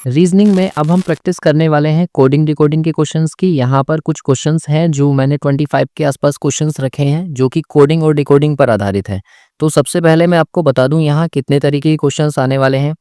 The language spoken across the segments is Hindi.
रीजनिंग में अब हम प्रैक्टिस करने वाले हैं कोडिंग डिकोडिंग के क्वेश्चंस की। यहाँ पर कुछ क्वेश्चंस हैं जो मैंने 25 के आसपास क्वेश्चंस रखे हैं जो कि कोडिंग और डिकोडिंग पर आधारित हैं। तो सबसे पहले मैं आपको बता दूं यहाँ कितने तरीके के क्वेश्चंस आने वाले हैं।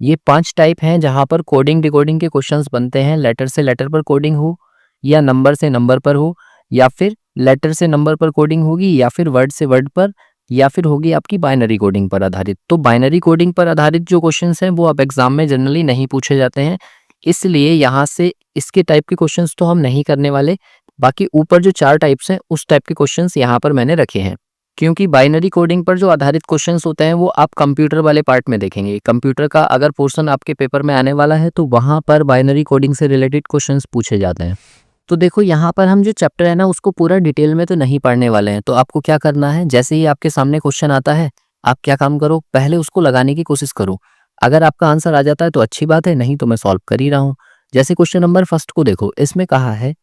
ये 5 टाइप हैं जहाँ पर कोडिंग डिकोडिंग के क्वेश्चंस बनते हैं। लेटर से लेटर पर कोडिंग हो, या नंबर से नंबर पर हो, या फिर लेटर से नंबर पर कोडिंग होगी, या फिर वर्ड से वर्ड पर, या फिर होगी आपकी बाइनरी कोडिंग पर आधारित। तो बाइनरी कोडिंग पर आधारित जो क्वेश्चंस हैं वो अब एग्जाम में जनरली नहीं पूछे जाते हैं, इसलिए यहाँ से इसके टाइप के क्वेश्चंस तो हम नहीं करने वाले। बाकी ऊपर जो 4 टाइप्स हैं उस टाइप के क्वेश्चंस यहाँ पर मैंने रखे हैं, क्योंकि बाइनरी कोडिंग पर जो आधारित क्वेश्चंस होते हैं वो आप कंप्यूटर वाले पार्ट में देखेंगे। कंप्यूटर का अगर पोर्शन आपके पेपर में आने वाला है तो वहाँ पर बाइनरी कोडिंग से रिलेटेड क्वेश्चंस पूछे जाते हैं। तो देखो यहाँ पर हम जो चैप्टर है ना उसको पूरा डिटेल में तो नहीं पढ़ने वाले हैं। तो आपको क्या करना है, जैसे ही आपके सामने क्वेश्चन आता है आप क्या काम करो, पहले उसको लगाने की कोशिश करो। अगर आपका आंसर आ जाता है तो अच्छी बात है, नहीं तो मैं सॉल्व कर ही रहा हूँ। जैसे क्वेश्चन नंबर फर्स्ट को देखो, इसमें कहा है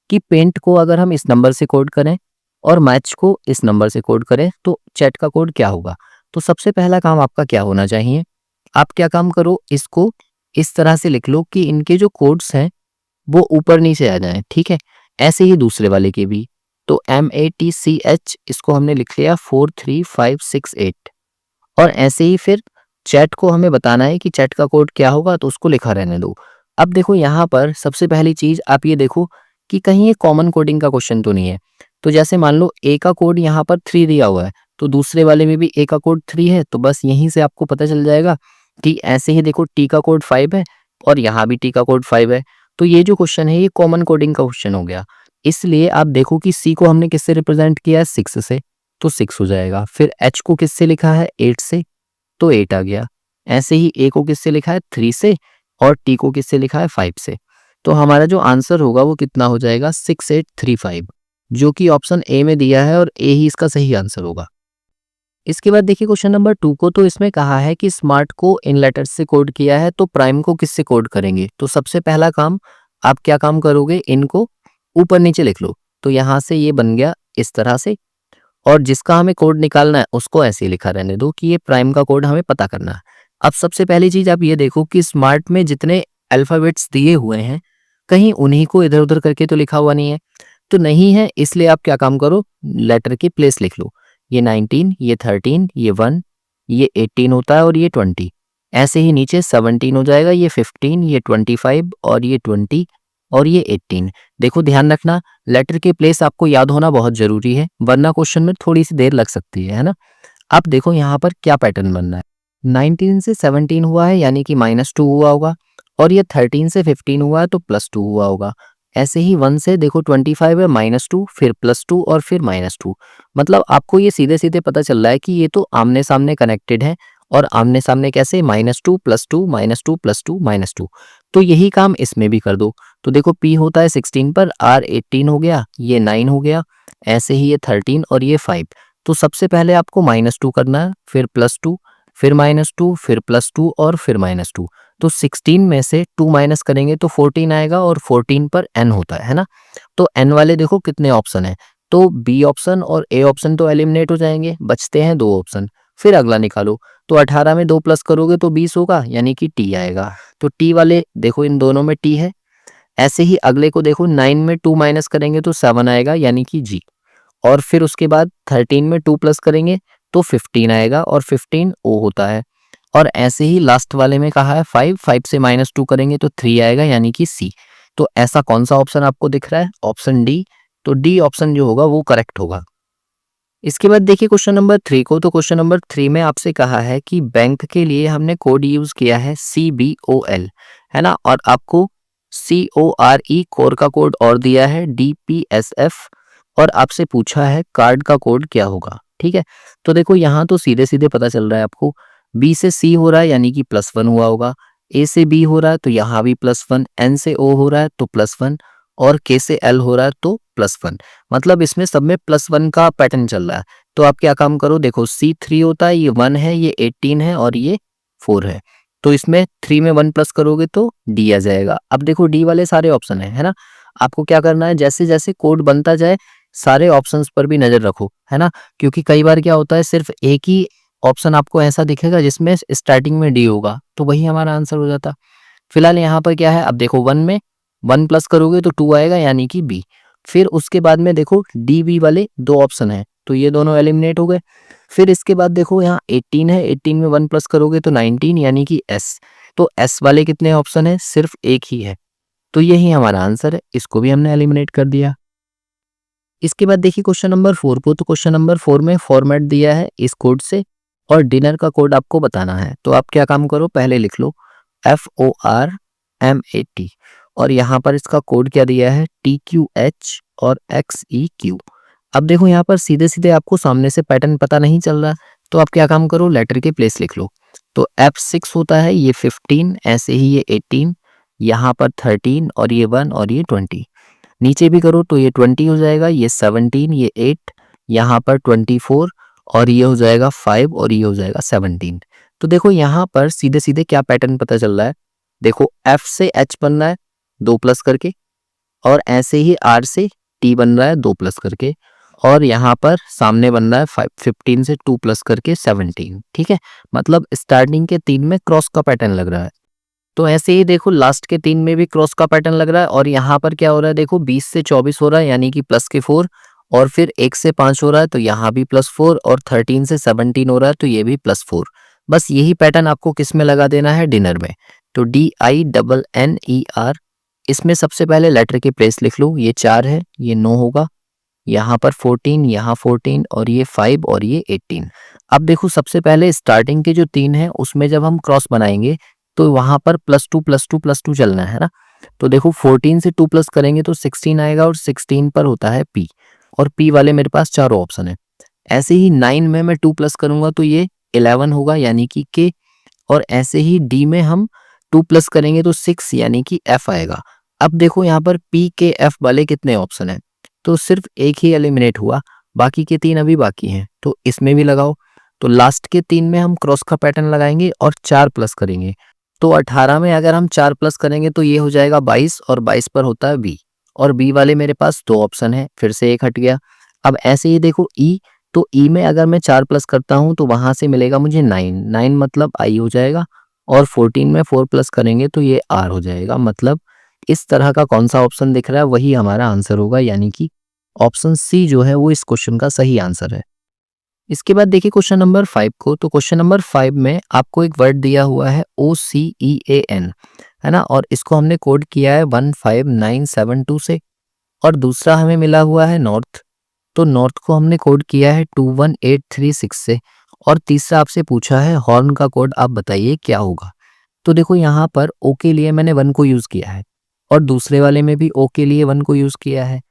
कि पेंट को अगर हम इस नंबर से कोड करें और मैच को इस नंबर से कोड करें तो चैट का कोड क्या होगा। तो सबसे पहला काम आपका क्या होना चाहिए, आप क्या काम करो, इसको इस तरह से लिख लो कि इनके जो कोड्स हैं वो ऊपर नीचे आ जाएं, ठीक है। ऐसे ही दूसरे वाले के भी। तो MATCH इसको हमने लिख लिया 43568, और ऐसे ही फिर चैट को हमें बताना है कि चैट का कोड क्या होगा, तो उसको लिखा रहने दो। अब देखो यहाँ पर सबसे पहली चीज आप ये देखो कि कहीं ये कॉमन कोडिंग का क्वेश्चन तो नहीं है। तो जैसे मान लो ए का कोड यहाँ पर 3 दिया हुआ है, तो दूसरे वाले में भी ए का कोड 3 है, तो बस यहीं से आपको पता चल जाएगा कि ऐसे ही देखो टी का कोड 5 है और यहाँ भी टी का कोड 5 है। तो ये जो क्वेश्चन है ये कॉमन कोडिंग का क्वेश्चन हो गया। इसलिए आप देखो कि सी को हमने किससे रिप्रेजेंट किया है, 6 से, तो 6 हो जाएगा। फिर एच को किससे लिखा है, 8 से, तो 8 आ गया। ऐसे ही ए को किससे लिखा है, 3 से, और टी को किससे लिखा है, 5 से। तो हमारा जो आंसर होगा वो कितना हो जाएगा, 6835, जो कि ऑप्शन ए में दिया है और ए ही इसका सही आंसर होगा। इसके बाद देखिए क्वेश्चन नंबर 2 को, तो इसमें कहा है कि स्मार्ट को इन लेटर्स से कोड किया है तो प्राइम को किससे कोड करेंगे। तो सबसे पहला काम आप क्या काम करोगे, इनको ऊपर नीचे लिख लो। तो यहाँ से ये बन गया इस तरह से, और जिसका हमें कोड निकालना है उसको ऐसे ही लिखा रहने दो कि ये प्राइम का कोड हमें पता करना है। अब सबसे पहली चीज आप ये देखो कि स्मार्ट में जितने अल्फाबेट्स दिए हुए हैं कहीं उन्हीं को इधर उधर करके तो लिखा हुआ नहीं है, तो नहीं है, इसलिए आप क्या काम करो, लेटर की प्लेस लिख लो। ये 19, ये 13, ये 1, ये 18 होता है, और ये 20। ऐसे ही नीचे 17 हो जाएगा, ये 15, ये 25, और ये 20, और ये 18। देखो ध्यान रखना, लेटर की प्लेस आपको याद होना बहुत जरूरी है, वरना क्वेश्चन में थोड़ी सी देर लग सकती है ना। अब देखो यहाँ पर क्या पैटर्न बनना है, 19 से 17 हुआ है यानी कि -2 हुआ होगा, और ये 13 से 15 हुआ है तो +2 हुआ होगा। ऐसे ही 1 से देखो 25 है, -2, फिर +2 और फिर -2। मतलब आपको ये सीधे सीधे पता चल रहा है कि ये तो आमने सामने कनेक्टेड है। और आमने सामने कैसे, -2 +2 -2 +2 -2। तो यही काम इसमें भी कर दो। तो देखो P होता है 16 पर, R 18 हो गया, ये 9 हो गया, ऐसे ही ये 13 और ये 5। तो सबसे पहले आपको -2 करना है, फिर +2, फिर -2, फिर +2 और फिर -2। तो 16 में से 2 माइनस करेंगे तो 14 आएगा, और 14 पर n होता है ना। तो n वाले देखो कितने ऑप्शन है, तो B ऑप्शन और A ऑप्शन तो एलिमिनेट हो जाएंगे, बचते हैं 2 ऑप्शन। फिर अगला निकालो, तो 18 में 2 प्लस करोगे तो 20 होगा, यानी कि T आएगा। तो T वाले देखो इन दोनों में T है। ऐसे ही अगले को देखो, 9 में 2 माइनस करेंगे तो 7 आएगा, यानी कि G। और फिर उसके बाद 13 में 2 प्लस करेंगे तो 15 आएगा, और 15 O होता है। और ऐसे ही लास्ट वाले में कहा है 5 से -2 करेंगे तो 3 आएगा, यानी कि C। तो ऐसा कौन सा ऑप्शन आपको दिख रहा है, ऑप्शन डी। तो डी ऑप्शन जो होगा वो करेक्ट होगा। इसके बाद देखिए क्वेश्चन नंबर 3 को, तो क्वेश्चन नंबर 3 में आपसे कहा है कि बैंक के लिए हमने कोड यूज किया है CBOL, है ना, और आपको CORE कोर का कोड और दिया है DPSF, और आपसे पूछा है कार्ड का कोड क्या होगा। ठीक है, तो देखो यहाँ तो सीधे सीधे पता चल रहा है आपको, B से C हो रहा है यानी कि +1 हुआ होगा, A से B हो रहा है तो यहाँ भी +1, N से O हो रहा है तो +1, और K से L हो रहा है तो +1। मतलब इसमें सब में +1 का पैटर्न चल रहा है। तो आप क्या काम करो, देखो C3 होता है, ये 1 है, ये 18 है, और ये 4 है। तो इसमें 3 में 1 प्लस करोगे तो D आ जाएगा। अब देखो D वाले सारे ऑप्शन है ना। आपको क्या करना है, जैसे जैसे कोड बनता जाए सारे ऑप्शंस पर भी नजर रखो, है ना, क्योंकि कई बार क्या होता है सिर्फ एक ही ऑप्शन आपको ऐसा दिखेगा जिसमें स्टार्टिंग में D होगा, तो वही हमारा आंसर हो जाता। फिलहाल यहाँ पर क्या है, अब देखो 1 में 1 प्लस करोगे तो 2 आएगा यानी कि बी। फिर उसके बाद में देखो डी बी वाले दो ऑप्शन है तो ये दोनों एलिमिनेट हो गए। फिर इसके बाद देखो यहाँ 18 है, 18 में 1 प्लस करोगे तो 19 यानी कि एस। तो एस वाले कितने ऑप्शन है, सिर्फ एक ही है, तो यही हमारा आंसर है, इसको भी हमने एलिमिनेट कर दिया। इसके बाद देखिए क्वेश्चन नंबर 4 को, तो क्वेश्चन नंबर 4 में फॉर्मेट दिया है इस कोड से और डिनर का कोड आपको बताना है। तो आप क्या काम करो, पहले लिख लो FORMAT और यहाँ पर इसका कोड क्या दिया है TQH और XEQ। अब देखो यहाँ पर सीधे सीधे आपको सामने से पैटर्न पता नहीं चल रहा, तो आप क्या काम करो, लेटर के प्लेस लिख लो। तो F6 होता है, ये 15, ऐसे ही ये 18, यहाँ पर 13 और ये 1 और ये 20। नीचे भी करो तो ये 20 हो जाएगा, ये 17, ये 8, यहाँ पर 24 और ये हो जाएगा 5 और ये हो जाएगा 17। तो देखो यहाँ पर सीधे सीधे क्या पैटर्न पता चल रहा है, देखो F से H बन रहा है 2 प्लस करके, और ऐसे ही R से T बन रहा है 2 प्लस करके, और यहाँ पर सामने बन रहा है 15 से 2 प्लस करके 17। ठीक है, मतलब स्टार्टिंग के 3 में क्रॉस का पैटर्न लग रहा है। तो ऐसे ही देखो लास्ट के 3 में भी क्रॉस का पैटर्न लग रहा है, और यहाँ पर क्या हो रहा है, देखो 20 से 24 हो रहा है यानी कि प्लस के 4, और फिर 1 से 5 हो रहा है तो यहाँ भी +4, और 13 से 17 हो रहा है तो ये भी +4। बस यही पैटर्न आपको किस में लगा देना है, डिनर में। तो DINNER, इसमें सबसे पहले लेटर के प्लेस लिख लो, ये 4 है, ये 9 होगा, यहाँ पर 14, यहाँ 14 और ये 5 और ये 18। अब देखो सबसे पहले स्टार्टिंग के जो 3 है उसमें जब हम क्रॉस बनाएंगे तो वहां पर +2 +2 +2 चलना है ना। तो देखो 14 से 2 प्लस करेंगे तो 16 आएगा, और 16 पर होता है P, और P वाले मेरे पास चारों ऑप्शन है। ऐसे ही 9 में मैं 2 प्लस करूंगा तो ये 11 होगा यानी कि K, और ऐसे ही D में हम 2 प्लस करेंगे तो 6 यानी कि F आएगा। अब देखो यहाँ पर P K F वाले कितने ऑप्शन है, तो सिर्फ एक ही एलिमिनेट हुआ, बाकी के 3 अभी बाकी हैं, तो इसमें भी लगाओ। तो लास्ट के 3 में हम क्रॉस का पैटर्न लगाएंगे और 4 प्लस करेंगे, तो 18 में अगर हम 4 प्लस करेंगे तो ये हो जाएगा 22, और 22 पर होता है बी, और बी वाले मेरे पास 2 ऑप्शन है, फिर से एक हट गया। अब ऐसे ही देखो ई, तो ई में अगर मैं 4 प्लस करता हूं तो वहां से मिलेगा मुझे 9, 9 मतलब आई हो जाएगा, और 14 में 4 प्लस करेंगे तो ये आर हो जाएगा। मतलब इस तरह का कौन सा ऑप्शन दिख रहा है वही हमारा आंसर होगा, यानी कि ऑप्शन सी जो है वो इस क्वेश्चन का सही आंसर है। इसके बाद देखिए क्वेश्चन नंबर 5 को, तो क्वेश्चन नंबर 5 में आपको एक वर्ड दिया हुआ है OCEAN, है ना, और इसको हमने कोड किया है 15972 से, और दूसरा हमें मिला हुआ है नॉर्थ, तो नॉर्थ को हमने कोड किया है 21836 से, और तीसरा आपसे पूछा है हॉर्न का कोड, आप बताइए क्या होगा। तो देखो यहाँ पर ओ के लिए मैंने 1 को यूज किया है, और दूसरे वाले में भी ओ के लिए 1 को यूज किया है,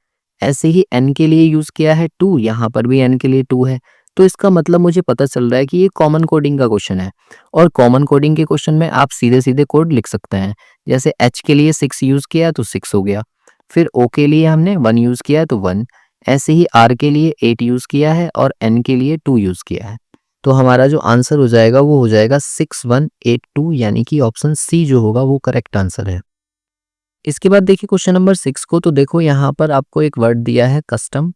ऐसे ही एन के लिए यूज किया है 2, यहाँ पर भी एन के लिए 2 है। तो इसका मतलब मुझे पता चल रहा है कि ये कॉमन कोडिंग का क्वेश्चन है, और कॉमन कोडिंग के क्वेश्चन में आप सीधे सीधे कोड लिख सकते हैं। जैसे एच के लिए 6 यूज किया तो 6 हो गया, फिर ओ के लिए हमने 1 यूज किया तो 1, ऐसे ही आर के लिए 8 यूज किया है, और एन के लिए 2 यूज किया है। तो हमारा जो आंसर हो जाएगा वो हो जाएगा 6182, यानी कि ऑप्शन सी जो होगा वो करेक्ट आंसर है। इसके बाद देखिए क्वेश्चन नंबर 6 को, तो देखो यहाँ पर आपको एक वर्ड दिया है कस्टम,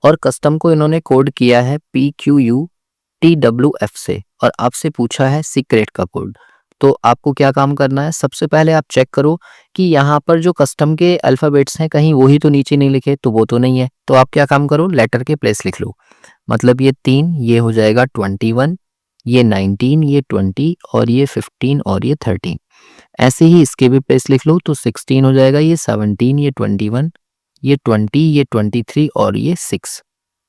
और कस्टम को इन्होंने कोड किया है PQUTWF से, और आपसे पूछा है सीक्रेट का कोड। तो आपको क्या काम करना है, सबसे पहले आप चेक करो कि यहाँ पर जो कस्टम के अल्फाबेट्स हैं कहीं वही तो नीचे नहीं लिखे, तो वो तो नहीं है। तो आप क्या काम करो, लेटर के प्लेस लिख लो। मतलब ये 3, ये हो जाएगा 21, ये 19, ये 20 और ये 15 और ये 13। ऐसे ही इसके भी प्लेस लिख लो, तो 16 हो जाएगा, ये 17, ये 21, ये 20, ये 23 और ये 6।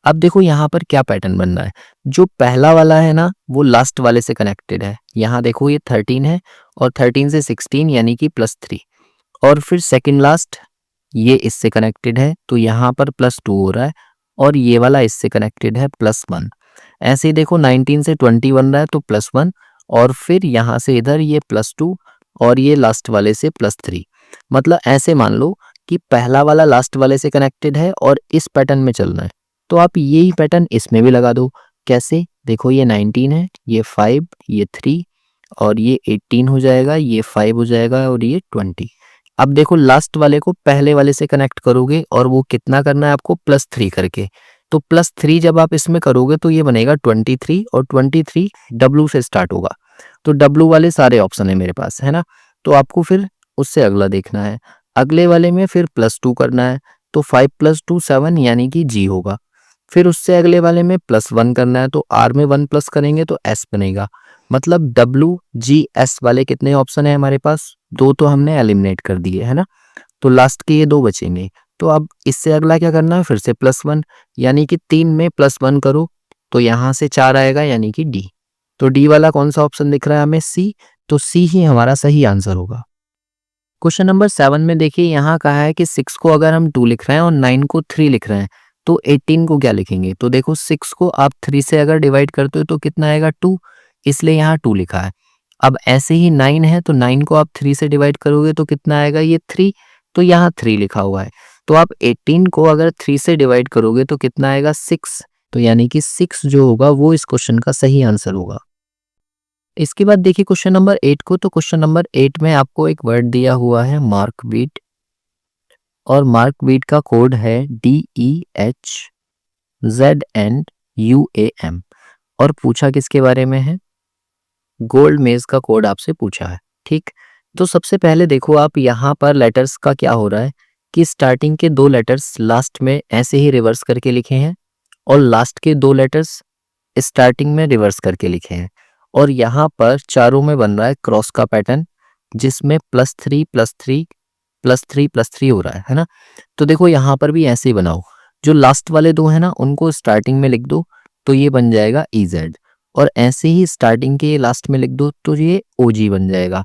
अब देखो यहाँ पर क्या पैटर्न बन रहा है, जो पहला वाला है ना वो लास्ट वाले से कनेक्टेड है। यहाँ देखो ये 13 है, और 13 से 16 यानी कि +3, और फिर सेकंड लास्ट ये इससे कनेक्टेड है, तो यहाँ पर +2 हो रहा है, और ये वाला इससे कनेक्टेड है +1। ऐसे ही देखो 19 से 20 बन रहा है तो +1, और फिर यहाँ से इधर ये +2, और ये लास्ट वाले से +3। मतलब ऐसे मान लो कि पहला वाला लास्ट वाले से कनेक्टेड है और इस पैटर्न में चलना है, तो आप यही पैटर्न इसमें भी लगा दो। कैसे, देखो ये 19 है, ये 5, ये 3 और ये 18 हो जाएगा, ये 5 हो जाएगा और ये 20। अब देखो लास्ट वाले को पहले वाले से कनेक्ट करोगे, और वो कितना करना है आपको, +3 करके। तो +3 जब आप इसमें करोगे तो ये बनेगा 23, और 23 W से स्टार्ट होगा। तो W वाले सारे ऑप्शन है मेरे पास, है ना। तो आपको फिर उससे अगला देखना है। अगले वाले में फिर +2 करना है, तो 5 + 2 7 यानी कि G होगा। फिर उससे अगले वाले में +1 करना है, तो R में 1 प्लस करेंगे तो S बनेगा। मतलब WGS वाले कितने ऑप्शन है हमारे पास? 2 तो हमने एलिमिनेट कर दिए, है ना? तो लास्ट के ये 2 बचेंगे। तो अब इससे अगला क्या करना है? फिर से +1 यानी कि 3 में +1 करो तो यहाँ से 4 आएगा यानी कि D। तो डी वाला कौन सा ऑप्शन दिख रहा है हमें? सी। तो सी ही हमारा सही आंसर होगा। क्वेश्चन नंबर 7 में देखिए यहाँ कहा है कि 6 को अगर हम 2 लिख रहे हैं और 9 को 3 लिख रहे हैं तो 18 को क्या लिखेंगे? तो देखो 6 को आप 3 से अगर डिवाइड करते हो तो कितना आएगा? 2, इसलिए यहाँ 2 लिखा है। अब ऐसे ही 9 है तो 9 को आप 3 से डिवाइड करोगे तो कितना आएगा? ये 3, तो यहाँ 3 लिखा हुआ है। तो आप 18 को अगर 3 से डिवाइड करोगे तो कितना आएगा? 6, तो यानी कि 6 जो होगा वो इस क्वेश्चन का सही आंसर होगा। इसके बाद देखिए क्वेश्चन नंबर 8 को। तो क्वेश्चन नंबर 8 में आपको एक वर्ड दिया हुआ है मार्क बीट, और मार्क बीट का कोड है DEHZNUAM, और पूछा किसके बारे में है? गोल्ड मेज का कोड आपसे पूछा है। ठीक, तो सबसे पहले देखो आप यहाँ पर लेटर्स का क्या हो रहा है कि स्टार्टिंग के 2 लेटर्स लास्ट में ऐसे ही रिवर्स करके लिखे हैं और लास्ट के 2 लेटर्स स्टार्टिंग में रिवर्स करके लिखे हैं, और यहाँ पर चारों में बन रहा है क्रॉस का पैटर्न जिसमें +3 +3 +3 +3 हो रहा है ना? तो देखो यहाँ पर भी ऐसे ही बनाओ। जो लास्ट वाले 2 है ना उनको स्टार्टिंग में लिख दो तो ये बन जाएगा EZ, और ऐसे ही स्टार्टिंग के लास्ट में लिख दो तो ये OG बन जाएगा।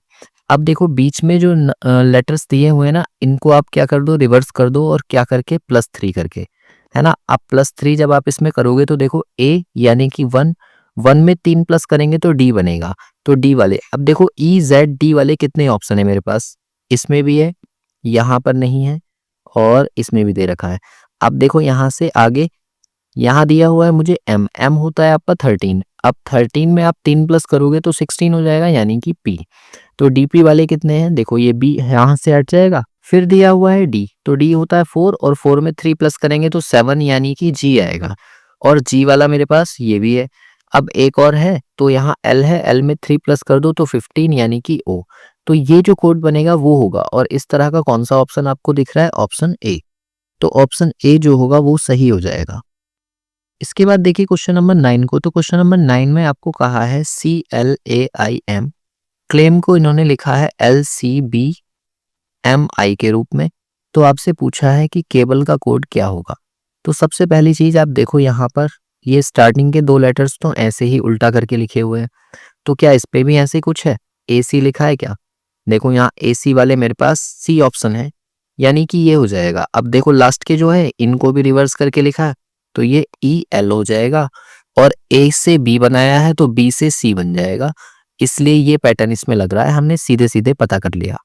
अब देखो बीच में जो लेटर्स दिए हुए हैं ना इनको आप क्या कर दो? रिवर्स कर दो, और क्या करके? +3 करके, है ना? अब +3 जब आप इसमें करोगे तो देखो A यानी कि 1, 1 में 3 प्लस करेंगे तो D बनेगा। तो D वाले, अब देखो EZD वाले कितने ऑप्शन है मेरे पास? इसमें भी है, यहाँ पर नहीं है, और इसमें भी दे रखा है। अब देखो यहाँ से आगे यहाँ दिया हुआ है मुझे M होता है आपका 13। अब 13 में आप 3 प्लस करोगे तो 16 हो जाएगा यानी कि P। तो DP वाले कितने हैं? देखो ये B यहाँ से हट जाएगा, फिर दिया हुआ है D, तो D होता है 4, और 4 में 3 प्लस करेंगे तो 7 यानी कि G आएगा, और G वाला मेरे पास ये भी है। अब एक और है तो यहाँ L है, L में 3 प्लस कर दो तो 15 यानी कि O। तो ये जो कोड बनेगा वो होगा, और इस तरह का कौन सा ऑप्शन आपको दिख रहा है? Option A. तो ऑप्शन ए जो होगा वो सही हो जाएगा। इसके बाद देखिए क्वेश्चन नंबर 9 को। तो क्वेश्चन नंबर 9 में आपको कहा है CLAIM, क्लेम को इन्होंने लिखा है LCBMI के रूप में। तो आपसे पूछा है कि केबल का कोड क्या होगा। तो सबसे पहली चीज आप देखो यहाँ पर ये स्टार्टिंग के 2 लेटर्स तो ऐसे ही उल्टा करके लिखे हुए हैं, तो क्या इस पे भी ऐसे कुछ है? AC लिखा है क्या? देखो यहाँ AC वाले मेरे पास C ऑप्शन है, यानी कि ये हो जाएगा। अब देखो लास्ट के जो है इनको भी रिवर्स करके लिखा है तो ये EL हो जाएगा, और A से B बनाया है तो B से C बन जाएगा, इसलिए ये पैटर्न इसमें लग रहा है, हमने सीधे सीधे पता कर लिया।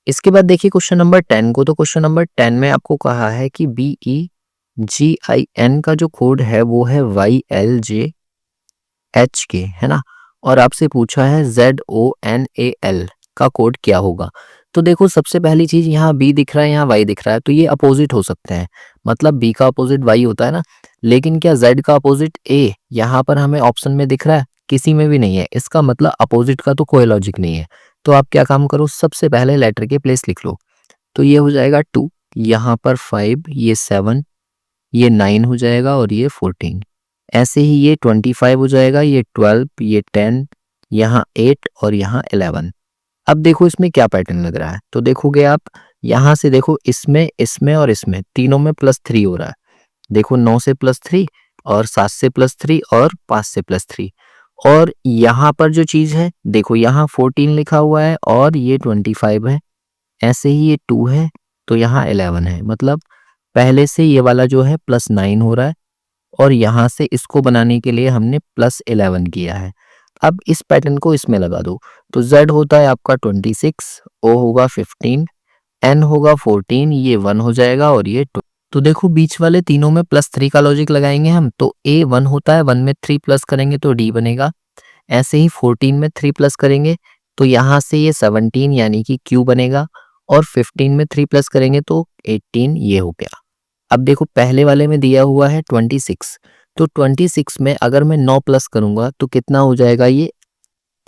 इसके बाद देखिए क्वेश्चन नंबर 10 को। तो क्वेश्चन नंबर 10 में आपको कहा है कि BEGIN का जो कोड है वो है YLJHK, है ना? और आपसे पूछा है ZONAL का कोड क्या होगा। तो देखो सबसे पहली चीज यहाँ B दिख रहा है, यहाँ Y दिख रहा है, तो ये अपोजिट हो सकते हैं। मतलब B का अपोजिट Y होता है ना, लेकिन क्या Z का अपोजिट A यहाँ पर हमें ऑप्शन में दिख रहा है? किसी में भी नहीं है। इसका मतलब अपोजिट का तो कोई लॉजिक नहीं है। तो आप क्या काम करो, सबसे पहले लेटर के प्लेस लिख लो। तो ये हो जाएगा 2, यहाँ पर 5, ये 7, ये 9 हो जाएगा, और ये 14। ऐसे ही ये 25 हो जाएगा, ये 12, ये 10, यहाँ 8 और यहाँ 11। अब देखो इसमें क्या पैटर्न लग रहा है। तो देखोगे आप यहाँ से, देखो इसमें, इसमें और इसमें तीनों में +3 हो रहा है। देखो 9 से +3, और 7 से +3, और 5 से +3। और यहाँ पर जो चीज है देखो यहाँ 14 लिखा हुआ है और ये 25 है, ऐसे ही ये 2 है तो यहाँ 11 है। मतलब पहले से ये वाला जो है +9 हो रहा है, और यहाँ से इसको बनाने के लिए हमने +11 किया है। अब इस पैटर्न को इसमें लगा दो। तो Z होता है आपका 26, O होगा 15, N होगा 14, ये 1 हो जाएगा, और ये 2। तो देखो बीच वाले तीनों में +3 का लॉजिक लगाएंगे हम, तो A 1 होता है, 1 में 3 प्लस करेंगे तो D बनेगा। ऐसे ही 14 में 3 प्लस करेंगे तो यहाँ से ये 17 यानी कि Q बनेगा, और 15 में 3 प्लस करेंगे तो 18, ये हो गया। अब देखो पहले वाले में दिया हुआ है 26, तो 26 में अगर मैं 9 प्लस करूंगा तो कितना हो जाएगा? ये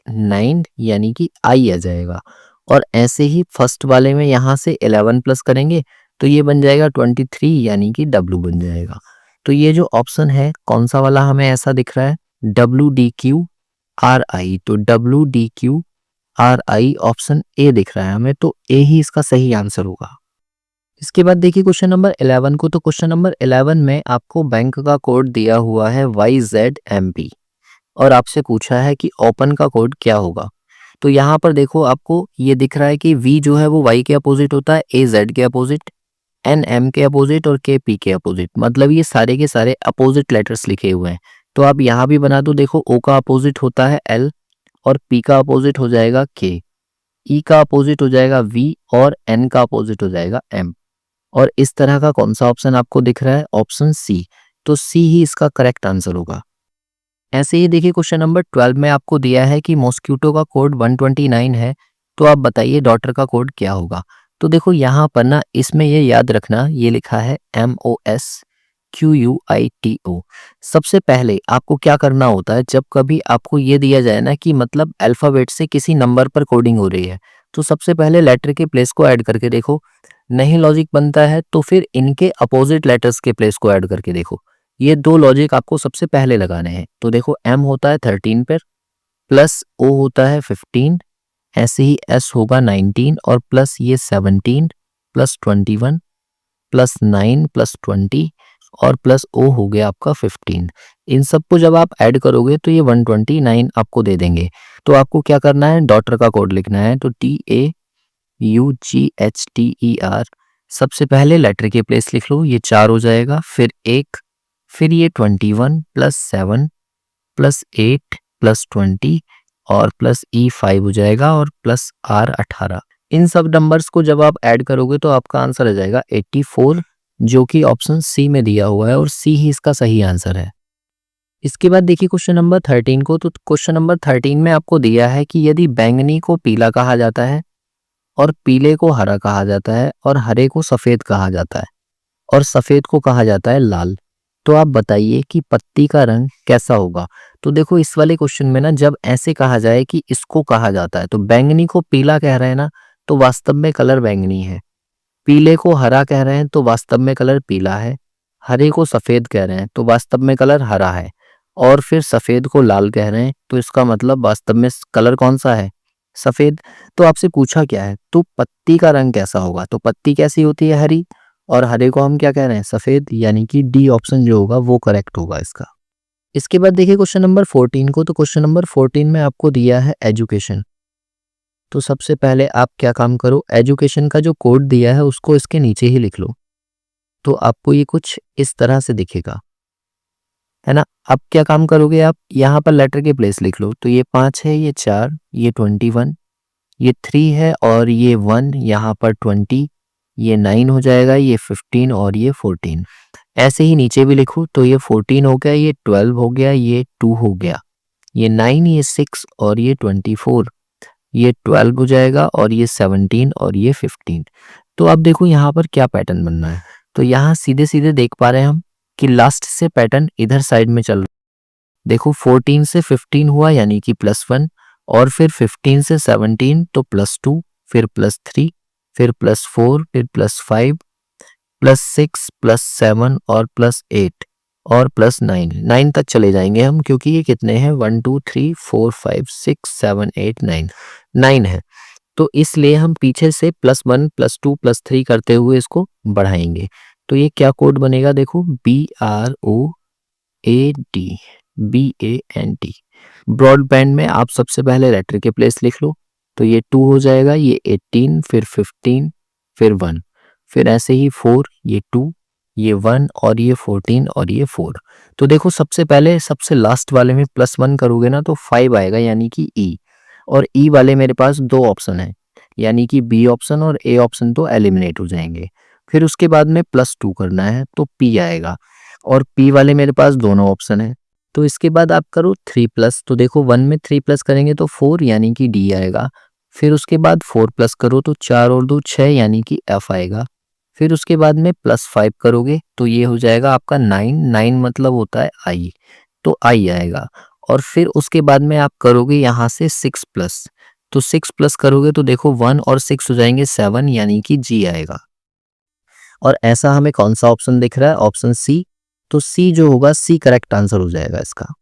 9 यानी कि I आ जाएगा, और ऐसे ही फर्स्ट वाले में यहाँ से 11 प्लस करेंगे तो ये बन जाएगा 23 यानी कि W बन जाएगा। तो ये जो ऑप्शन है कौन सा वाला हमें ऐसा दिख रहा है, WDQRI। तो WDQRI ऑप्शन ए दिख रहा है हमें, तो ए ही इसका सही आंसर होगा। इसके बाद देखिए क्वेश्चन नंबर 11 को। तो क्वेश्चन नंबर 11 में आपको बैंक का कोड दिया हुआ है YZMP और आपसे पूछा है कि ओपन का कोड क्या होगा। तो यहाँ पर देखो आपको ये दिख रहा है कि V जो है वो Y के अपोजिट होता है, A Z के अपोजिट, N M के अपोजिट और K P के अपोजिट। मतलब ये सारे के सारे अपोजिट लेटर्स लिखे हुए हैं। तो आप यहाँ भी बना दो, देखो O का अपोजिट होता है L और P का अपोजिट हो जाएगा K, E का अपोजिट हो जाएगा V और N का अपोजिट हो जाएगा M। और इस तरह का कौन सा ऑप्शन आपको दिख रहा है, ऑप्शन सी। तो सी ही इसका करेक्ट आंसर होगा। ऐसे ही देखिए क्वेश्चन नंबर 12 में आपको दिया है कि मॉस्क्यूटो का कोड 129 है, तो आप बताइए डॉटर का कोड क्या होगा। तो देखो यहाँ पर ना इसमें ये याद रखना, ये लिखा है MOSQUITO। सबसे पहले आपको क्या करना होता है, जब कभी आपको ये दिया जाए ना कि मतलब अल्फाबेट से किसी नंबर पर कोडिंग हो रही है, तो सबसे पहले लेटर के प्लेस को ऐड करके देखो, नहीं लॉजिक बनता है तो फिर इनके अपोजिट लेटर्स के प्लेस को ऐड करके देखो। ये दो लॉजिक आपको सबसे पहले लगाने हैं। तो देखो M होता है 13 पर, प्लस O होता है 15, ऐसे ही S होगा 19 और प्लस ये 17 प्लस 21 प्लस 9 प्लस 20 और प्लस O हो गया आपका 15। इन सबको जब आप ऐड करोगे तो ये 129 आपको दे देंगे। तो आपको क्या करना है, डॉटर का कोड लिखना है। तो DAUGHTER सबसे पहले लेटर के प्लेस लिख लो, ये 4 हो जाएगा, फिर 1, फिर ये 21 प्लस 7 प्लस 8 प्लस 20 और प्लस E5 हो जाएगा और प्लस R 18। इन सब नंबर्स को जब आप ऐड करोगे तो आपका आंसर आ जाएगा 84, जो कि ऑप्शन सी में दिया हुआ है और सी ही इसका सही आंसर है। इसके बाद देखिए क्वेश्चन नंबर 13 को। तो क्वेश्चन नंबर 13 में आपको दिया है कि यदि बैंगनी को पीला कहा जाता है और पीले को हरा कहा जाता है और हरे को सफेद कहा जाता है और सफेद को कहा जाता है लाल, तो आप बताइए कि पत्ती का रंग कैसा होगा। तो देखो इस वाले क्वेश्चन में ना जब ऐसे कहा जाए कि इसको कहा जाता है, तो बैंगनी को पीला कह रहे हैं ना, तो वास्तव में कलर बैंगनी है। पीले को हरा कह रहे हैं तो वास्तव में कलर पीला है। हरे को सफेद कह रहे हैं तो वास्तव में कलर हरा है। और फिर सफेद को लाल कह रहे हैं तो इसका मतलब वास्तव में कलर कौन सा है, सफेद। तो आपसे पूछा क्या है, तो पत्ती का रंग कैसा होगा। तो पत्ती कैसी होती है, हरी, और हरे को हम क्या कह रहे हैं, सफेद, यानी कि डी ऑप्शन जो होगा वो करेक्ट होगा इसका। इसके बाद देखिए क्वेश्चन नंबर 14 को। तो क्वेश्चन नंबर 14 में आपको दिया है एजुकेशन। तो सबसे पहले आप क्या काम करो, एजुकेशन का जो कोड दिया है उसको इसके नीचे ही लिख लो। तो आपको ये कुछ इस तरह से दिखेगा, है ना। अब क्या काम करोगे, आप यहाँ पर लेटर के प्लेस लिख लो। तो ये 5 है, ये 4, ये 21, ये 3 है और ये 1, यहाँ पर 20, ये 9 हो जाएगा, ये 15 और ये 14। ऐसे ही नीचे भी लिखो तो ये 14 हो गया, ये 12 हो गया, ये 2 हो गया, ये 9, ये 6 और ये 24, ये 12 हो जाएगा और ये 17 और ये 15। तो अब देखो यहाँ पर क्या पैटर्न बनना है। तो यहाँ सीधे सीधे देख पा रहे हैं हम कि लास्ट से पैटर्न इधर साइड में चल रहा है। देखो 14 से 15 हुआ यानी कि +1, और फिर 15 से 17 तो +2, फिर +3, फिर +4, फिर +5, +6, +7 और +8 और +9। 9 तक चले जाएंगे हम, क्योंकि ये कितने हैं, 1 2 3 4 5 6 7 8 9, 9 है। तो इसलिए हम पीछे से +1 +2 +3 करते हुए इसको बढ़ाएंगे। तो ये क्या कोड बनेगा, देखो BROAD ब्रॉडबैंड में आप सबसे पहले लेटर के प्लेस लिख लो। तो ये 2 हो जाएगा, ये 18, फिर 15, फिर 1, फिर ऐसे ही 4, ये 2, ये 1 और ये 14 और ये 4। तो देखो सबसे पहले सबसे लास्ट वाले में +1 करोगे ना तो 5 आएगा, यानी कि E। और E वाले मेरे पास दो ऑप्शन है, यानी कि B ऑप्शन और A ऑप्शन तो एलिमिनेट हो जाएंगे। फिर उसके बाद में +2 करना है तो P आएगा, और P वाले मेरे पास दोनों ऑप्शन है। तो इसके बाद आप करो 3 प्लस। तो देखो 1 में 3 प्लस करेंगे तो 4, यानी कि D आएगा। फिर उसके बाद 4 प्लस करो तो 4 और 2 6, यानी कि F आएगा। फिर उसके बाद में +5 करोगे तो ये हो जाएगा आपका 9, 9 मतलब होता है I, तो I आएगा। और फिर उसके बाद में आप करोगे यहाँ से 6 प्लस, तो 6 प्लस करोगे तो देखो 1 और 6 हो जाएंगे 7, यानी कि जी आएगा। और ऐसा हमें कौन सा ऑप्शन दिख रहा है? Option C. तो सी जो होगा, सी करेक्ट आंसर हो जाएगा इसका।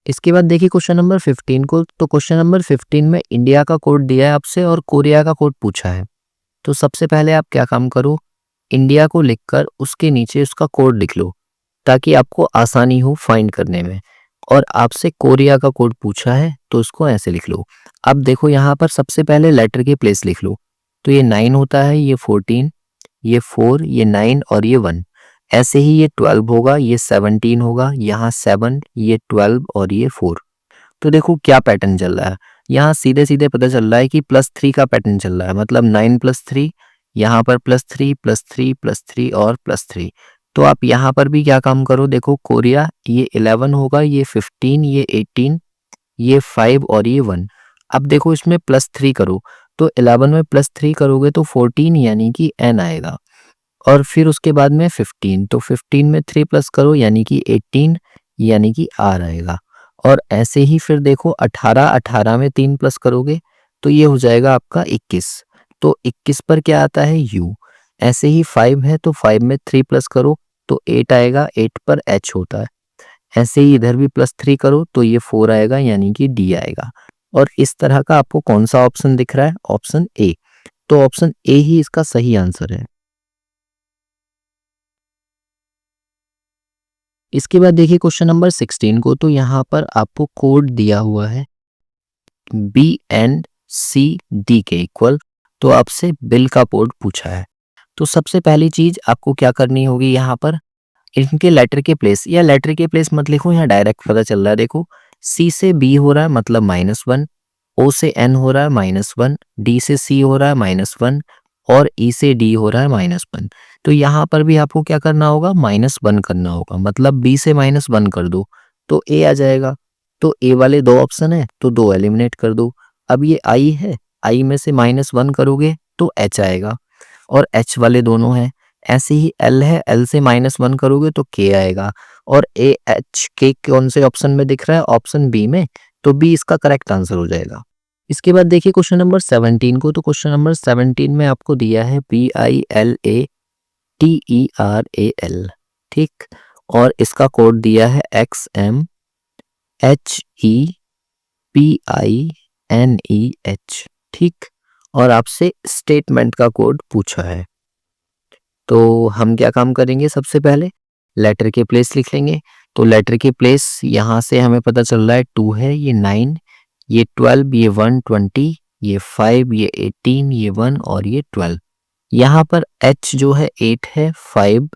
इसके बाद देखिए क्वेश्चन नंबर 15 को। तो क्वेश्चन नंबर 15 में इंडिया का कोड दिया है आपसे और कोरिया का कोड पूछा है। तो सबसे पहले आप क्या काम करो, इंडिया को लिखकर उसके नीचे उसका कोड लिख लो ताकि आपको आसानी हो फाइंड करने में। और आपसे कोरिया का कोड पूछा है तो उसको ऐसे लिख लो। अब देखो यहाँ पर सबसे पहले लेटर की प्लेस लिख लो। तो ये 9 होता है, ये 14, ये 4, ये 9 और ये 1। ऐसे ही ये 12 होगा, ये 17 होगा, यहाँ 7, ये 12 और ये 4। तो देखो क्या पैटर्न चल रहा है, यहाँ सीधे सीधे पता चल रहा है कि +3 का पैटर्न चल रहा है। मतलब 9 + 3, यहाँ पर +3 +3 +3 और +3। तो आप यहाँ पर भी क्या काम करो, देखो कोरिया ये 11 होगा, ये 15, ये 18, ये 5 और ये 1। अब देखो इसमें +3 करो, तो 11 में +3 करोगे तो 14, यानी कि n आएगा। और फिर उसके बाद में 15, तो 15 में 3 प्लस करो यानी कि 18, यानी कि r आएगा। और ऐसे ही फिर देखो 18, 18 में 3 प्लस करोगे तो ये हो जाएगा आपका 21। तो 21 पर क्या आता है? u। ऐसे ही 5 है तो 5 में 3 प्लस करो तो 8 आएगा, 8 पर h होता है। ऐसे ही इधर भी +3 करो तो ये 4 आएगा, यानी कि d आएगा। और इस तरह का आपको कौन सा ऑप्शन दिख रहा है? Option A. तो ऑप्शन ए ही इसका सही आंसर है। इसके बाद देखिए क्वेश्चन नंबर 16 को। तो यहाँ पर आपको कोड दिया हुआ है BNCD के इक्वल। तो आपसे बिल का कोड पूछा है। तो सबसे पहली चीज आपको क्या करनी होगी, यहाँ पर इनके लेटर के प्लेस, या लेटर के प्लेस मत लिखो, यहाँ डायरेक्ट पता चल रहा है। देखो C से B हो रहा है मतलब -1, O से N हो रहा है -1, D से C हो रहा है -1 और E से D हो रहा है -1। तो यहाँ पर भी आपको क्या करना होगा? -1 करना होगा। मतलब B से -1 कर दो तो A आ जाएगा। तो A वाले 2 ऑप्शन है तो 2 एलिमिनेट कर दो। अब ये I है, I में से -1 करोगे तो H आएगा और H वाले दोनों हैं। ऐसे ही L है, L से -1 करोगे तो K आएगा। और AH K कौन से ऑप्शन में दिख रहा है? ऑप्शन बी में। तो बी इसका करेक्ट आंसर हो जाएगा। इसके बाद देखिए क्वेश्चन नंबर 17 को। तो क्वेश्चन नंबर 17 में आपको दिया है BILATERAL, ठीक। और इसका कोड दिया है XMHEPINEH, ठीक। और आपसे स्टेटमेंट का कोड पूछा है। तो हम क्या काम करेंगे, सबसे पहले लेटर के प्लेस लिख लेंगे। तो लेटर के प्लेस यहाँ से हमें पता चल रहा है 2 है, ये 9, ये 12, ये 1 20, ये 5, ये 18, ये 1 और ये 12। यहाँ पर H जो है 8 है, 5,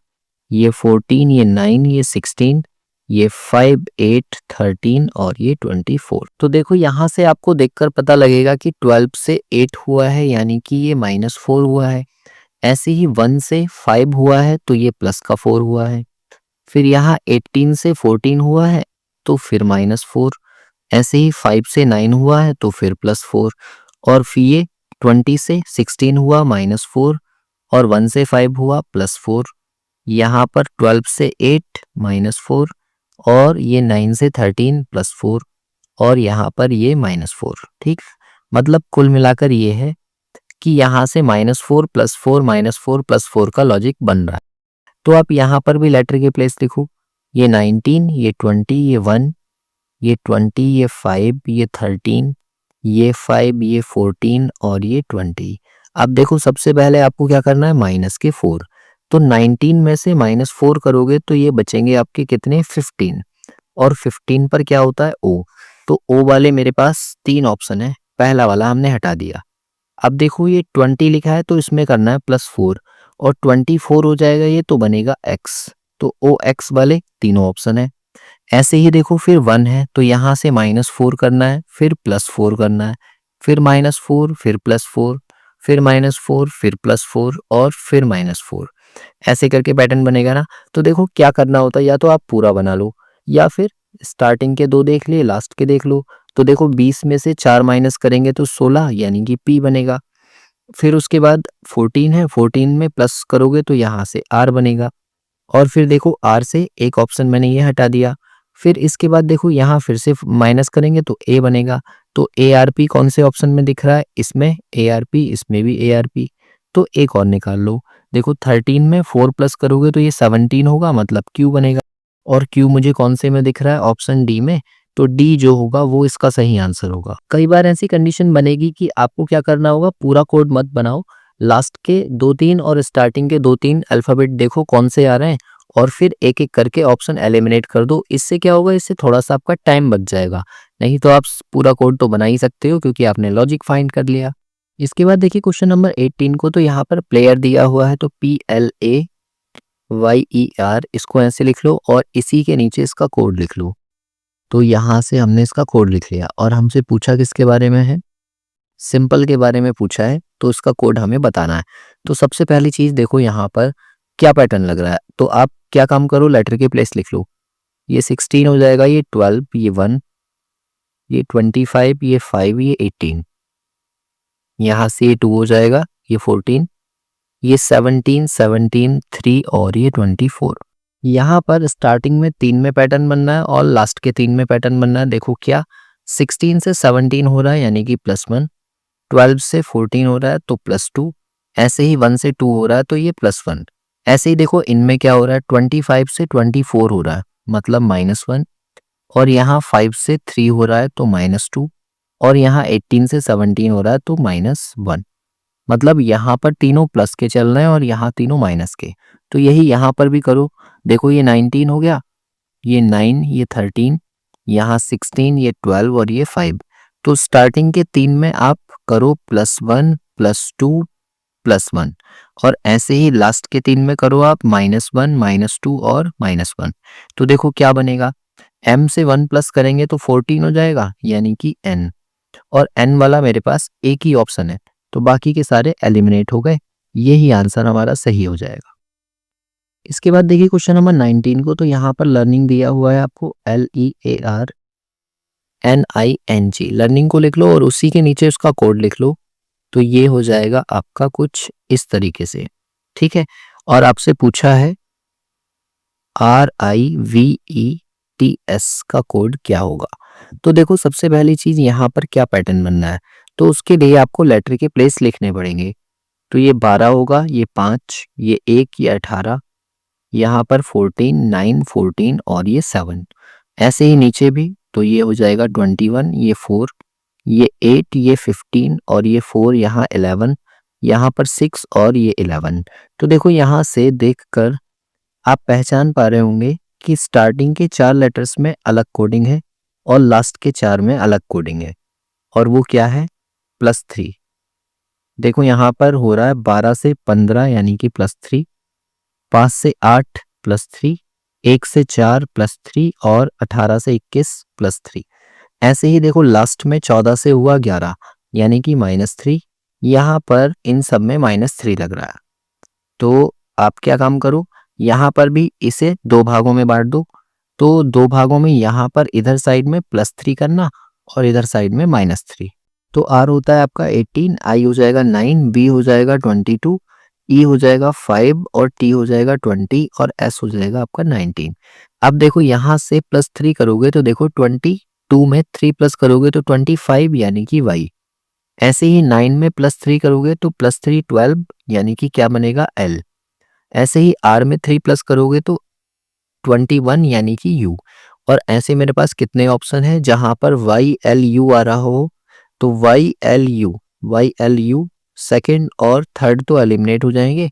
ये 14, ये 9, ये 16, ये 5, 8, 13 और ये 24। तो देखो यहाँ से आपको देखकर पता लगेगा कि 12 से 8 हुआ है यानी कि ये -4 हुआ है। ऐसे ही 1 से 5 हुआ है तो ये प्लस का 4 हुआ है। फिर यहाँ 18 से 14 हुआ है तो फिर -4। ऐसे ही 5 से 9 हुआ है तो फिर +4। और फिर ये 20 से 16 हुआ -4 और 1 से 5 हुआ +4। यहाँ पर 12 से 8 -4 और ये 9 से 13 +4 और यहाँ पर ये -4, ठीक। मतलब कुल मिलाकर ये है कि यहाँ से -4 +4 -4 +4 का लॉजिक बन रहा है। तो आप यहाँ पर भी लेटर के प्लेस लिखो। ये 19, ये 20, ये 1, ये 20, ये 5, ये 13, ये 5, ये 14 और ये 20। अब देखो सबसे पहले आपको क्या करना है, -4। तो 19 में से -4 करोगे तो ये बचेंगे आपके कितने? 15। और 15 पर क्या होता है? O। तो O वाले मेरे पास 3 ऑप्शन है, पहला वाला हमने हटा दिया। अब देखो ये 20 लिखा है तो इसमें करना है +4 और 24 हो जाएगा ये तो बनेगा x। तो OX वाले तीनों ऑप्शन है। ऐसे ही देखो फिर 1 है तो यहाँ से -4 करना है, फिर +4 करना है, फिर -4, फिर +4, फिर -4, फिर +4 और फिर -4। ऐसे करके पैटर्न बनेगा ना। तो देखो क्या करना होता है, या तो आप पूरा बना लो या फिर स्टार्टिंग के 2 देख लिए, लास्ट के देख लो। तो देखो 20 में से 4 माइनस करेंगे तो 16 यानी कि P बनेगा। फिर उसके बाद 14 है, 14 में प्लस करोगे तो यहाँ से R बनेगा। और फिर देखो R से एक ऑप्शन मैंने ये हटा दिया। फिर इसके बाद देखो यहाँ फिर से माइनस करेंगे तो A बनेगा। तो ARP कौन से ऑप्शन में दिख रहा है? इसमें ARP, इसमें भी ARP। तो एक और निकाल लो। देखो 13 में 4 प्लस करोगे तो ये 17 होगा, मतलब Q बनेगा। और Q मुझे कौन से में दिख रहा है? ऑप्शन डी में। तो डी जो होगा वो इसका सही आंसर होगा। कई बार ऐसी कंडीशन बनेगी कि आपको क्या करना होगा, पूरा कोड मत बनाओ, लास्ट के 2-3 और स्टार्टिंग के 2-3 अल्फ़ाबेट देखो कौन से आ रहे हैं और फिर एक-एक करके ऑप्शन एलिमिनेट कर दो। इससे क्या होगा, इससे थोड़ा-सा आपका टाइम बच जाएगा। नहीं तो आप पूरा कोड तो बना ही सकते हो क्योंकि आपने लॉजिक फाइंड कर लिया। इसके बाद देखिए क्वेश्चन नंबर 18 को, तो यहाँ पर प्लेयर दिया हुआ है, तो PLAYER इसको ऐसे लिख लो और इसी के नीचे इसका कोड लिख लो। तो यहाँ से हमने इसका कोड लिख लिया और हमसे पूछा किसके बारे में है? सिंपल के बारे में पूछा है, तो इसका कोड हमें बताना है। तो सबसे पहली चीज़ देखो यहाँ पर क्या पैटर्न लग रहा है, तो आप क्या काम करो, लेटर के प्लेस लिख लो। ये 16 हो जाएगा, ये 12, ये 1, ये 25, ये 5, ये 18। यहाँ से ये 2 हो जाएगा, ये 14, ये 17, 17, 3 और ये 24। यहाँ पर स्टार्टिंग में 3 में पैटर्न बनना है और लास्ट के 3 में पैटर्न बनना है। देखो क्या 16 से 17 हो रहा है यानी कि +1, 12 से 14 हो रहा है तो +2, ऐसे ही 1 से 2 हो रहा है तो ये +1। ऐसे ही देखो इनमें क्या हो रहा है, 25 से 24 हो रहा है मतलब -1, और यहाँ 5 से 3 हो रहा है तो -2, और यहाँ 18 से 17 हो रहा है तो -1। मतलब यहाँ पर तीनों प्लस के चल रहे हैं और यहाँ तीनों माइनस के। तो यही यहाँ पर भी करो। देखो ये 19 हो गया, ये 9, ये 13, यहाँ 16, ये 12 और ये 5। तो स्टार्टिंग के 3 में आप करो +1, +2, +1, और ऐसे ही लास्ट के 3 में करो आप -1, -2 और -1। तो देखो क्या बनेगा, m से 1 प्लस करेंगे तो 14 हो जाएगा यानी कि n, और n वाला मेरे पास एक ही ऑप्शन है तो बाकी के सारे एलिमिनेट हो गए। यही आंसर हमारा सही हो जाएगा। इसके बाद देखिए क्वेश्चन नंबर 19 को, तो यहाँ पर लर्निंग दिया हुआ है आपको LEARNING। लर्निंग को लिख लो और उसी के नीचे उसका कोड लिख लो। तो ये हो जाएगा आपका कुछ इस तरीके से, ठीक है। और आपसे पूछा है RIVETS का कोड क्या होगा। तो देखो सबसे पहली चीज यहाँ पर क्या पैटर्न बनना है, तो उसके लिए आपको लेटर के प्लेस लिखने पड़ेंगे। तो ये 12 होगा, ये 5, ये 1, ये 18, यहाँ पर 14, 9, 14 और ये 7। ऐसे ही नीचे भी, तो ये हो जाएगा 21, ये 4, ये 8, ये 15 और ये 4, यहाँ 11, यहाँ पर 6 और ये 11। तो देखो यहाँ से देखकर आप पहचान पा रहे होंगे कि स्टार्टिंग के 4 लेटर्स में अलग कोडिंग है और लास्ट के 4 में अलग कोडिंग है, और वो क्या है, +3। देखो यहाँ पर हो रहा है 12 से 15 यानी कि +3, 5 से 8 +3, 1 से 4 +3 और 18 से 21 +3। ऐसे ही देखो लास्ट में 14 से हुआ 11 यानी कि -3। यहाँ पर इन सब में -3 लग रहा है। तो आप क्या काम करो, यहाँ पर भी इसे 2 भागों में बांट दो। तो 2 भागों में यहाँ पर इधर साइड में +3 करना और इधर साइड में -3। तो R होता है आपका 18, I हो जाएगा 9, B हो जाएगा 22, E हो जाएगा 5 और T हो जाएगा 20 और S हो जाएगा आपका 19। अब देखो यहाँ से +3 करोगे तो देखो 22 में 3 प्लस करोगे तो 25 यानी कि Y। ऐसे ही 9 में +3 करोगे तो +3 12 यानी कि क्या बनेगा, L। ऐसे ही R में 3 प्लस करोगे तो 21 यानी कि U। और ऐसे मेरे पास कितने ऑप्शन हैं जहां पर YLU आ रहा हो, तो YLU सेकंड और थर्ड तो एलिमिनेट हो जाएंगे,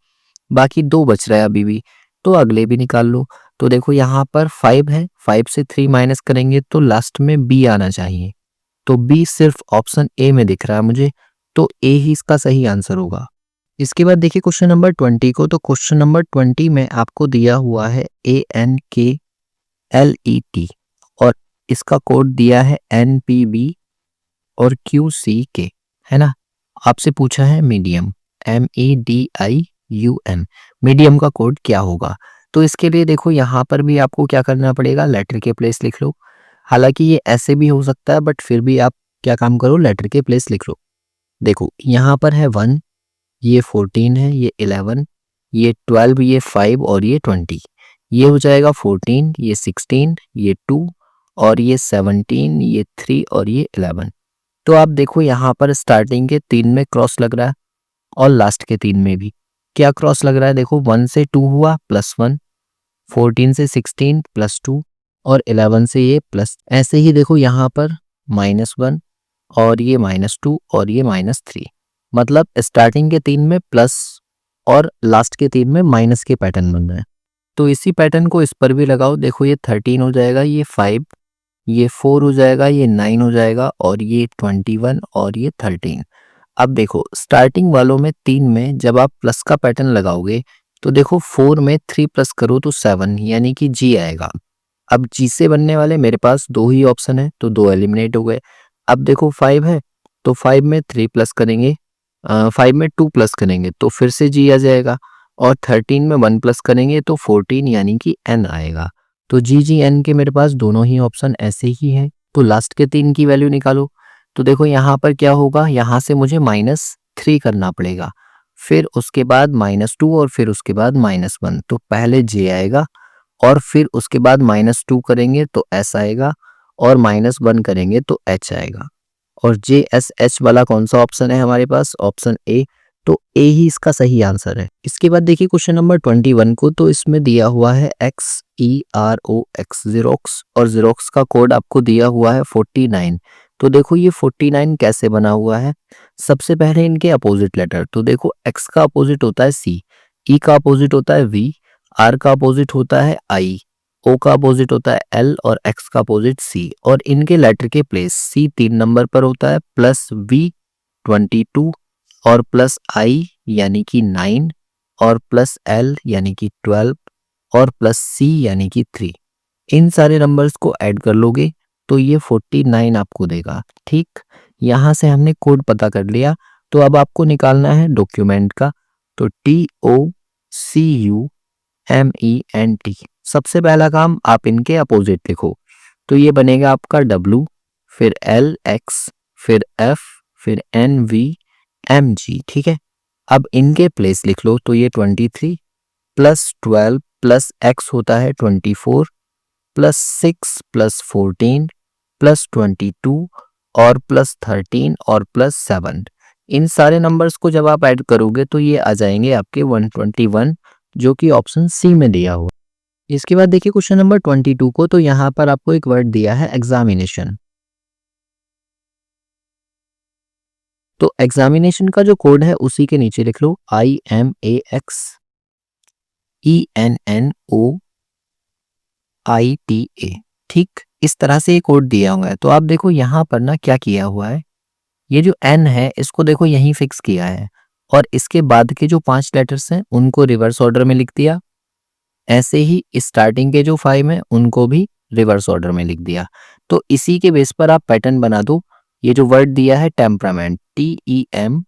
बाकी 2 बच रहा है अभी भी, तो अगले भी निकाल लो। तो देखो यहाँ पर 5 है, 5 से 3 माइनस करेंगे तो लास्ट में B आना चाहिए, तो B सिर्फ ऑप्शन ए में दिख रहा है मुझे, तो ए ही इसका सही आंसर होगा। इसके बाद देखिए क्वेश्चन नंबर 20 को, तो क्वेश्चन नंबर 20 में आपको दिया हुआ है ANKLET और इसका कोड दिया है NPB और QCK, है ना। आपसे पूछा है मीडियम, MEDIUM, मीडियम का कोड क्या होगा। तो इसके लिए देखो यहाँ पर भी आपको क्या करना पड़ेगा, लेटर के प्लेस लिख लो। हालांकि ये ऐसे भी हो सकता है बट फिर भी आप क्या काम करो, लेटर के प्लेस लिख लो। देखो यहाँ पर है 1, ये 14 है, ये 11, ये 12, ये 5 और ये 20। ये हो जाएगा 14, ये 16, ये 2 और ये 17, ये 3 और ये 11। तो आप देखो यहाँ पर स्टार्टिंग के 3 में क्रॉस लग रहा है और लास्ट के 3 में भी क्या क्रॉस लग रहा है। देखो 1 से 2 हुआ +1, 14 से 16 +2 और 11 से ये प्लस, ऐसे ही देखो यहाँ पर -1 और ये -2 और ये -3, मतलब स्टार्टिंग के 3 में प्लस और लास्ट के 3 में माइनस के पैटर्न बन रहे हैं। तो इसी पैटर्न को इस पर भी लगाओ। देखो ये 13 हो जाएगा, ये 5, ये 4 हो जाएगा, ये 9 हो जाएगा और ये 21 और ये 13। अब देखो स्टार्टिंग वालों में 3 में जब आप प्लस का पैटर्न लगाओगे तो देखो 4 में 3 प्लस करो तो 7 यानी कि जी आएगा। अब जी से बनने वाले मेरे पास 2 ही ऑप्शन है तो 2 एलिमिनेट हो गए। अब देखो 5 है तो 5 में 3 प्लस करेंगे, 5 में 2 प्लस करेंगे तो फिर से जी आ जाएगा और 13 में 1 प्लस करेंगे तो 14 यानी कि एन आएगा। तो जी जी एन के मेरे पास दोनों ही ऑप्शन ऐसे ही हैं। तो लास्ट के 3 की वैल्यू निकालो। तो देखो यहाँ पर क्या होगा, यहाँ से मुझे -3 करना पड़ेगा, फिर उसके बाद -2 और फिर उसके बाद -1। तो पहले जे आएगा और फिर उसके बाद -2 करेंगे तो एस आएगा और -1 करेंगे तो एच आएगा। और जे एस एच वाला कौन सा ऑप्शन है हमारे पास, ऑप्शन ए। तो ए ही इसका सही आंसर है। इसके बाद देखिए क्वेश्चन नंबर 21 को, तो इसमें दिया हुआ है XEROX ज़ेरोक्स और ज़ेरोक्स का कोड आपको दिया हुआ है 49। तो देखो ये 49 कैसे बना हुआ है। सबसे पहले इनके अपोजिट लेटर, तो देखो X का अपोजिट होता है C, E का अपोजिट होता है V, R का अपोजिट होता है I, O का अपोजिट होता है L और X का अपोजिट C। और इनके लेटर के प्लेस C 3 नंबर पर होता है, प्लस V 22 और प्लस I यानी कि 9 और प्लस L यानी कि 12 और प्लस C यानी कि 3। इन सारे नंबर्स को ऐड कर लोगे तो ये 49 आपको देगा। ठीक, यहाँ से हमने कोड पता कर लिया। तो अब आपको निकालना है डॉक्यूमेंट का। तो DOCUMENT, सबसे पहला काम आप इनके अपोजिट लिखो। तो ये बनेगा आपका W, फिर LX, फिर F, फिर NVMG। ठीक है, अब इनके प्लेस लिख लो। तो ये 23 प्लस 12 प्लस X होता है 24 प्लस 6 प्लस 14 प्लस 22 और प्लस 13 और प्लस 7। इन सारे नंबर्स को जब आप ऐड करोगे तो ये आ जाएंगे आपके 121, जो कि ऑप्शन सी में दिया हुआ। इसके बाद देखिए क्वेश्चन नंबर 22 को, तो यहाँ पर आपको एक वर्ड दिया है एग्जामिनेशन। तो एग्जामिनेशन का जो कोड है उसी के नीचे लिख लो IMAXENOITA। ठीक, इस तरह से ये कोड दिया हुआ है। तो आप देखो यहाँ पर ना क्या किया हुआ है, ये जो N है इसको देखो यहीं फिक्स किया है और इसके बाद के जो 5 लेटर्स हैं उनको रिवर्स ऑर्डर में लिख दिया। ऐसे ही स्टार्टिंग के जो 5 हैं उनको भी रिवर्स ऑर्डर में लिख दिया। तो इसी के बेस पर आप पैटर्न बना दो। ये जो वर्ड दिया है टेम्परामेंट, TEMPERAMENT,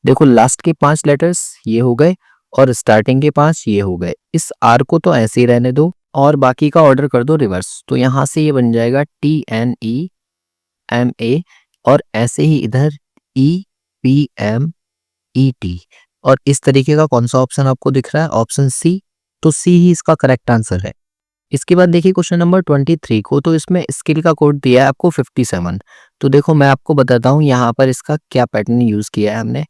देखो लास्ट के 5 लेटर्स ये हो गए और स्टार्टिंग के 5 ये हो गए। इस R को तो ऐसे ही रहने दो और बाकी का ऑर्डर कर दो रिवर्स। तो यहाँ से ये बन जाएगा TNEMA और ऐसे ही इधर EPMET। और इस तरीके का कौन सा ऑप्शन आपको दिख रहा है, ऑप्शन सी। तो सी ही इसका करेक्ट आंसर है। इसके बाद देखिए क्वेश्चन नंबर 23 को, तो इसमें स्किल का कोड दिया है आपको 57। तो देखो मैं आपको बताता हूँ यहाँ पर इसका क्या पैटर्न यूज किया है हमने।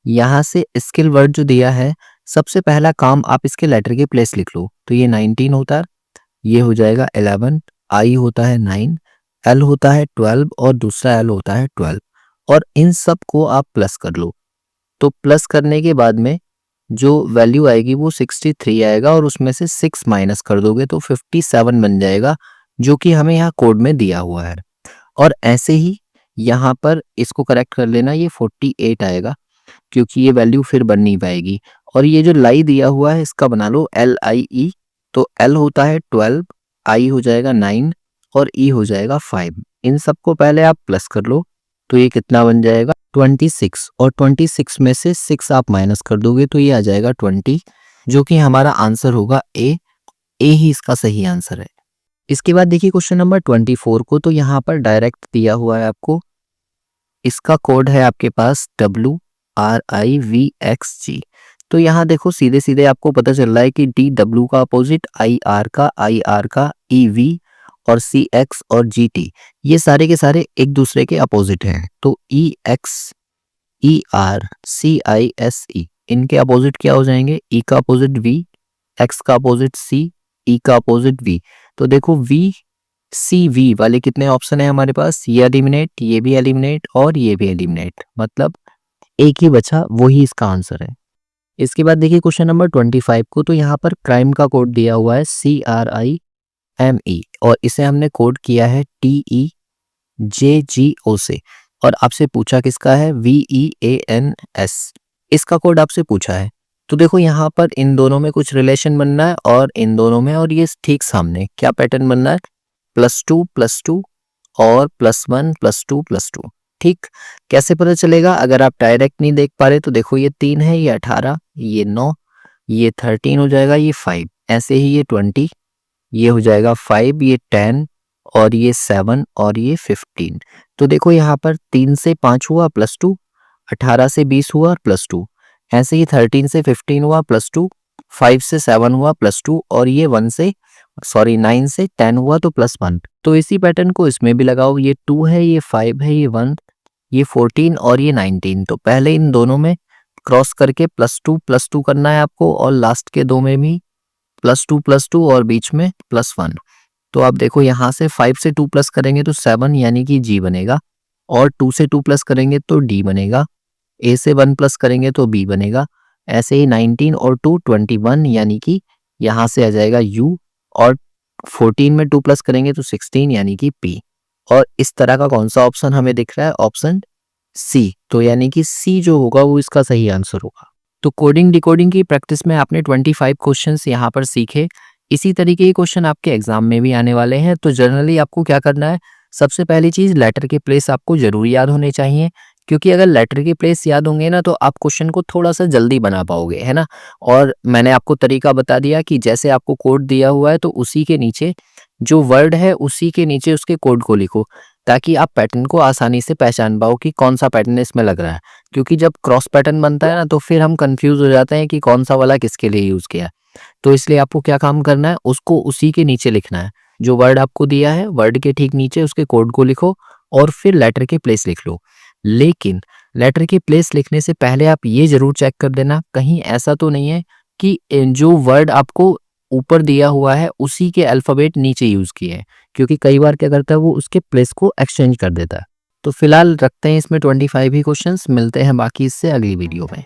यहाँ से स्किल वर्ड जो दिया है, सबसे पहला काम आप इसके लेटर के प्लेस लिख लो। तो ये 19 होता है, ये हो जाएगा 11, I होता है 9, L होता है 12 और दूसरा L होता है 12 और इन सब को आप प्लस कर लो। तो प्लस करने के बाद में जो वैल्यू आएगी वो 63 आएगा और उसमें से 6 माइनस कर दोगे तो 57 बन जाएगा, जो कि हमें यहाँ कोड में दिया हुआ है। और ऐसे ही यहाँ पर इसको करेक्ट कर लेना, ये 48 आएगा क्योंकि ये वैल्यू फिर बन नहीं पाएगी। और ये जो लाई दिया हुआ है इसका बना लो LIE। तो L होता है 12, I हो जाएगा 9 और E हो जाएगा 5। इन सबको पहले आप प्लस कर लो। तो ये कितना बन जाएगा 26 और 26 में से 6 आप माइनस कर दोगे तो ये आ जाएगा 20, जो कि हमारा आंसर होगा ए। ए ही इसका सही आंसर है। इसके बाद देखिए क्वेश्चन नंबर 24 को, तो यहाँ पर डायरेक्ट दिया हुआ है आपको। इसका कोड है आपके पास WRIVXG। तो यहाँ देखो सीधे सीधे आपको पता चल रहा है कि डी डब्ल्यू का अपोजिट आई आर का ई वी और सी एक्स और जी टी, ये सारे के सारे एक दूसरे के अपोजिट हैं। तो E X E R C I S E, इनके अपोजिट क्या हो जाएंगे? ई का अपोजिट वी, एक्स का अपोजिट सी, ई का अपोजिट वी। तो देखो वी सी वी वाले कितने ऑप्शन है हमारे पास? ये एलिमिनेट, ये भी एलिमिनेट और ये भी एलिमिनेट, मतलब एक ही बचा, वही इसका आंसर है। इसके बाद देखिए क्वेश्चन नंबर 25 को, तो यहाँ पर क्राइम का कोड दिया हुआ है CRIME और इसे हमने कोड किया है TEJGO से, और आपसे पूछा किसका है? VEANS, इसका कोड आपसे पूछा है। तो देखो यहाँ पर इन दोनों में कुछ रिलेशन बनना है और इन दोनों में, और ये ठीक सामने क्या पैटर्न बनना है? +2 और +1 +2 +2। ठीक, कैसे पता चलेगा? अगर आप डायरेक्ट नहीं देख पा रहे तो देखो ये 3 है, ये 18, ये 9, ये 13 हो जाएगा, ये 5, ऐसे ही ये 20, ये हो जाएगा 5, ये 10 और ये 7 और ये 15। तो देखो यहाँ पर 3 से 5 हुआ +2, 18 से 20 हुआ +2, ऐसे ही 13 से 15 हुआ +2, 5 से 7 हुआ +2 और ये 9 से 10 हुआ तो +1। तो इसी पैटर्न को इसमें भी लगाओ, ये 2 है, ये 5 है, ये 1, ये 14 और ये 19। तो पहले इन दोनों में क्रॉस करके +2 करना है आपको, और लास्ट के दो में भी +2 और बीच में +1। तो आप देखो यहाँ से 5 से 2 प्लस करेंगे तो 7 यानी कि जी बनेगा, और 2 से 2 प्लस करेंगे तो डी बनेगा, ए से 1 प्लस करेंगे तो बी बनेगा, ऐसे ही 19 और 2 21 यानी कि यहाँ से आ जाएगा यू, और 14 में 2 प्लस करेंगे तो 16 यानी कि पी। और इस तरह का कौन सा ऑप्शन हमें दिख रहा है? Option C. तो यानी कि सी जो होगा वो इसका सही आंसर होगा। तो कोडिंग डिकोडिंग की प्रैक्टिस में आपने 25 क्वेश्चंस यहाँ पर सीखे। इसी तरीके के क्वेश्चन आपके एग्जाम में भी आने वाले हैं। तो जनरली आपको क्या करना है? सबसे पहली चीज, लेटर के प्लेस आपको जरूर याद होने चाहिए, क्योंकि अगर लेटर के प्लेस याद होंगे ना तो आप क्वेश्चन को थोड़ा सा जल्दी बना पाओगे, है ना। और मैंने आपको तरीका बता दिया कि जैसे आपको कोड दिया हुआ है तो उसी के नीचे जो वर्ड है उसी के नीचे उसके कोड को लिखो, ताकि आप पैटर्न को आसानी से पहचान पाओ कि कौन सा पैटर्न इसमें लग रहा है। क्योंकि जब क्रॉस पैटर्न बनता है ना तो फिर हम कंफ्यूज हो जाते हैं कि कौन सा वाला किसके लिए यूज किया है। तो इसलिए आपको क्या काम करना है? उसको उसी के नीचे लिखना है। जो वर्ड आपको दिया है वर्ड के ठीक नीचे उसके कोड को लिखो और फिर लेटर के प्लेस लिख लो। लेकिन लेटर के प्लेस लिखने से पहले आप ये जरूर चेक कर देना कहीं ऐसा तो नहीं है कि जो वर्ड आपको ऊपर दिया हुआ है उसी के अल्फाबेट नीचे यूज किए हैं, क्योंकि कई बार क्या करता है वो उसके प्लेस को एक्सचेंज कर देता है। तो फिलहाल रखते हैं इसमें 25 ही क्वेश्चंस, मिलते हैं बाकी इससे अगली वीडियो में।